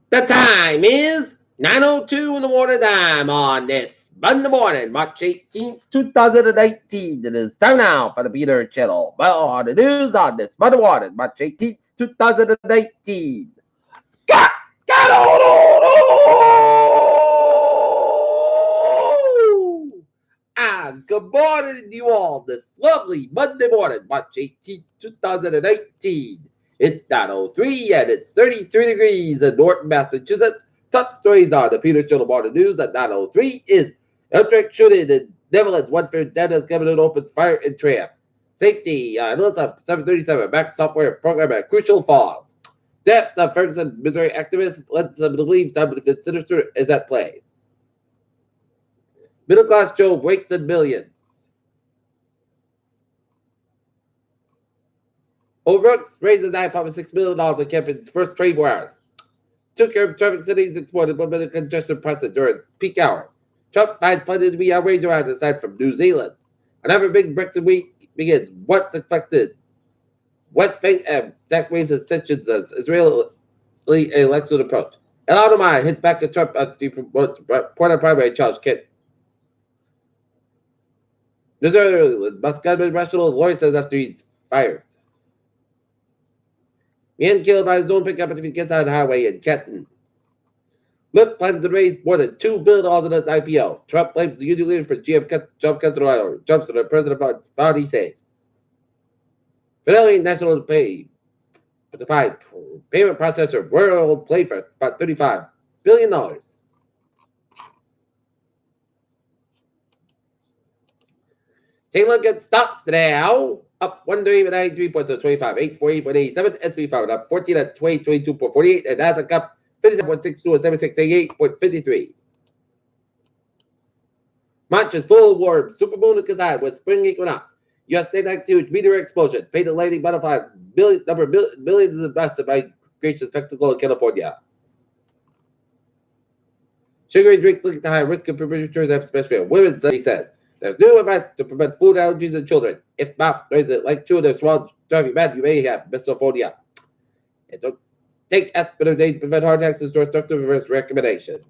The time is 9:02 in the morning time on this Monday morning, March 18th, 2018. It is time now for the Peter Channel. Well, on the news on this Monday morning, March 18th, 2018. Got, got, and good morning to you all this lovely Monday morning, March 18th, 2018. It's 9:03 and it's 33 degrees in Norton, Massachusetts. Top stories are the Peter Channel Morning News at 9:03 is electric shooting in Netherlands. One for Dennis Cabinet opens fire in tram. Safety, notice of 737 Mac software program at Crucial Falls. Deaths of Ferguson, Missouri activists led some to believe some sinister is at play. Middle class Joe wakes in millions. O'Rourke raises $9.6 million in campaign's first 24 hours. Took care of traffic cities exploited 1 minute congestion precedent during peak hours. Trump finds plenty to be outraged around aside from New Zealand. Another big Brexit week begins. What's expected? West Bank and Jack raises tensions as Israeli election approach. El Adamai hits back at Trump after he promotes Porter primary Charles Kent. Missouri must gunman rational lawyer says after he's fired. Man killed by his own pickup if he gets on the highway in Kenton. Lyft plans to raise more than $2 billion in its IPO. Trump blames the union leader for GM jump cuts in Ohio. Jumps to the president about he saved. Fidelity National Pay to buy payment processor World Play for about $35 billion. Take a look at stocks today. Up 193 points at 25, 848.87. SP 5 up 14 at 22.48, and Nasdaq up 57.62 at 7688.53. March is full of warm. Supermoon coincide with spring equinox. U.S. daylight huge meteor explosion. Painted lightning butterflies. Millions invested by gracious spectacle in California. Sugary drinks link to high risk of premature death, especially in women, study says. There's new advice to prevent food allergies in children. If mouth noises like chewing or swallowing driving mad, you may have misophonia. And don't take aspirin to prevent heart attacks and store doctor reverse recommendation.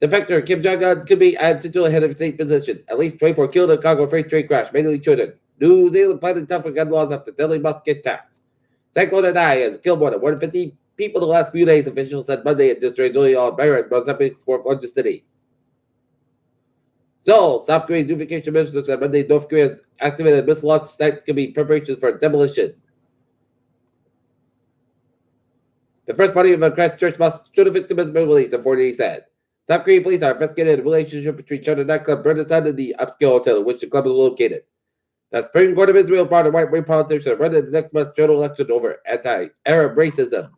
Defector Kim Jong-un could be added to head of state position. At least 24 killed in Congo freight train crash, mainly children. New Zealand planning tougher gun laws after deadly musket tax. Cyclone Idai has killed more than 150 people in the last few days, officials said Monday in District Julian Byron, Mozambique's fourth largest city. Seoul, South Korea's unification minister said Monday North Korea's activated missile launch site could be preparations for demolition. The first body of a Christchurch mosque should have victim has been released, authorities said. South Korean police are investigating the relationship between China nightclub Bernstein and the upscale hotel in which the club is located. The Supreme Court of Israel brought a right-wing politics and run the next month's general election over anti-Arab racism.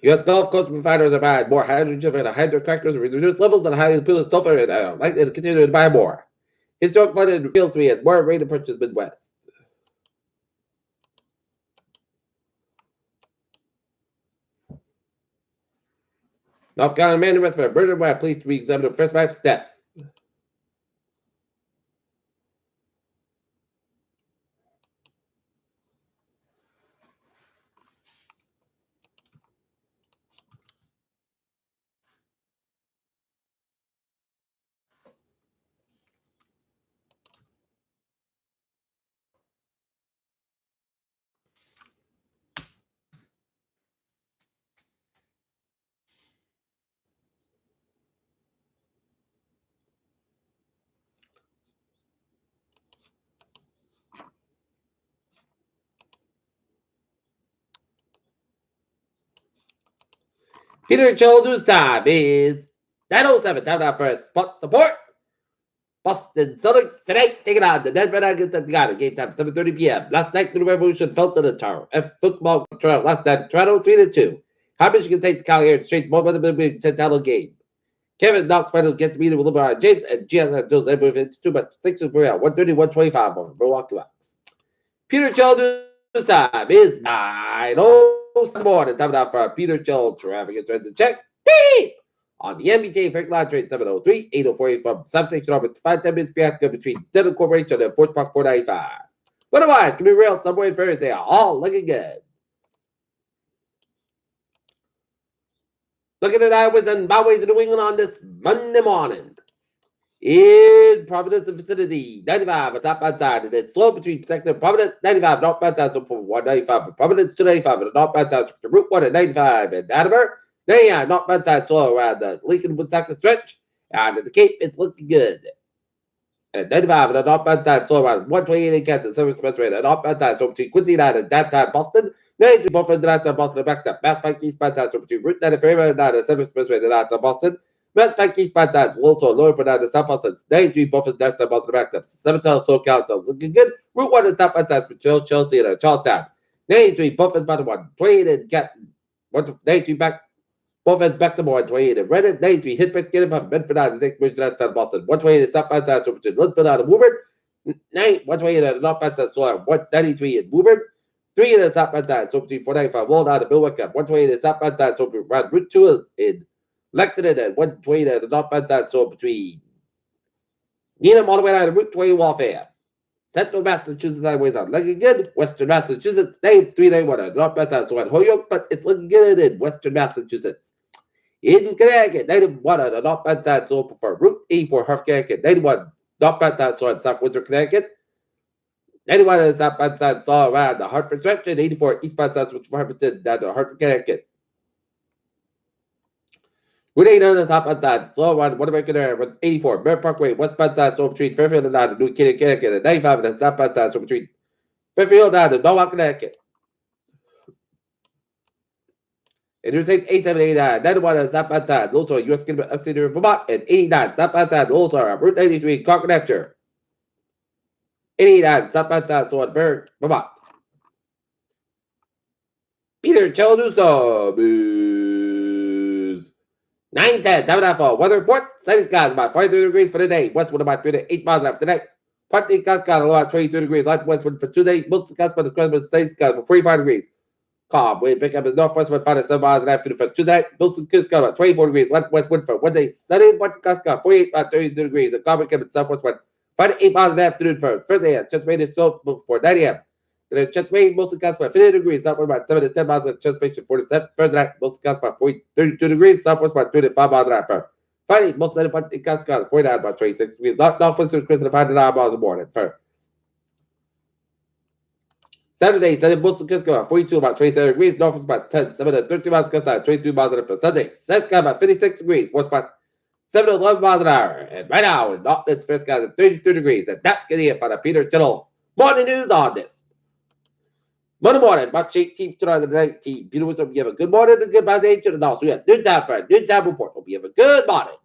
U.S. Gulf Coast providers are buying more hydrogen and hydrocrackers with reduced levels of highly polluted sulfur and are likely to continue to buy more. Historic flooding reveals to me as more rain approaches Midwest. North Carolina man arrested for murder by police to re-examine the first wife's death. Peter Joel News Time is 9:07. Time now for spot support. Boston Celtics tonight taking on the Denver Nuggets at the Garden. Game time 7:30 p.m. Last night the Revolution fell to the Tower. F football last night Toronto 3-2. How Michigan State's Collier straight more than the $10 game. Kevin Knox finally gets meeting with LeBron James and Giannis Jones able to 2 but 6 for 130-125 on Milwaukee Bucks. Peter Joel News Time is 9:07 morning. Time now for Peter Joel traffic and transit check. Beep! On the MBTA Frank Line Train 703, 804 from substation over 5-10 minutes fiasco between Dental Corporation and Fort Park 495. Otherwise, can be real subway and ferries, they are all looking good. Looking at highways and byways in New England on this Monday morning. In Providence vicinity, 95 on southbound side, and it's slow between Protective Providence, 95 northbound side, so from 195 from Providence to 95 and the northbound side from Route 1 and 95 and Attleboro. 99 northbound side slow around the Lincoln Woonsocket stretch, and at the Cape, it's looking good. And 95 on the northbound side slow around 128 in Kansas, Service Expressway, and the northbound side so between Quincy and downtown Boston. 93 both from downtown Boston and back to Mass Pike eastbound side so between Route 90 Fairmont and Service Expressway and downtown Boston. Mass Pike eastbound side will also lower but down to South Boston. 93 both from downtown Boston and back to 7 Slow Councils looking good. Route 1 and southbound side between Chelsea and Charlestown. 93 both from bottom 1, 28 and Canton. 93 back. Both ends back to more 128 and Reddit. 93 hit by skin from Medford out of 6 bridge downtown Boston. 128 is southbound side so between Linfield out of Woburn. 128 at the northbound side so 193 in Woburn. 3 in the southbound side so between 495 Walled out of Milwaukee. 128 is southbound side so around Route 2 in Lexington and 128 at the northbound side so between Needham all the way down to Route 20 Warfare. Central Massachusetts highways are looking good. Western Massachusetts, name 391 at the northbound side so at Holyoke, but it's looking good in Western Massachusetts. In Connecticut, 91 on the northbound side so for Route 84 Hartford, Connecticut. 91 northbound side so at South Windsor, Connecticut. 91 on the southbound side saw around the Hartford stretch, and 84 eastbound side switch from Hartford down to Hartford, Connecticut. Route 8 on the southbound side, slow around one American area, 84 Merritt Parkway, westbound side, so between Fairfield and down to New Canaan, Connecticut, and 95 on the southbound side, so between Fairfield down to Norwalk, Connecticut. Interstate 8789, 91 on the southbound side, those are U.S. Government of City Vermont, and 89 southbound side, those are Route 93, Concord, Hampshire. 89 southbound side, so at Berg, Vermont. Peter Cheladuso, booze. 910, Tabernacle, weather report. Sunny skies about 43 degrees for the day. Westwind about 3 to 8 miles after tonight. Partly skies got about 22 degrees. Light westwind for Tuesday. Most skies for the Christmas Sunny skies for 45 degrees. Calm. Wind pick up is northwest wind 5 to 7 miles an afternoon for Tuesday. Most skies got about 24 degrees. Light west wind for Wednesday. Sunny. Partly skies got 48 about 32 degrees. And calm wind coming southwest wind 5 to 8 miles an afternoon for Thursday. Chesapeake is still for 9 a.m. The Chesapeake mostly costs about 50 degrees, southwest about 7 to 10 miles at Chesapeake, 40%. Thursday night, mostly costs about 32 degrees, southwest about 3 to 5 miles an hour. Friday, most of the costs 49 about 26 degrees. Northwest to Chris 5 to 9 miles a morning. Saturday, Sunday, mostly costs about 42 about 27 degrees. Northwest about 10, 7 to 13 miles costs about 22 miles an hour. Sunday, South got about 56 degrees, west about 7 to 11 miles an hour. And right now, Northwest first got at 32 degrees. And that's getting it for the Peter Tittle morning news on this. Monday morning, March 18th, 2019. Peter Wisdom, you have a good morning and good day to the also. We have noontime, friend. Noontime report. Hope you have a good morning.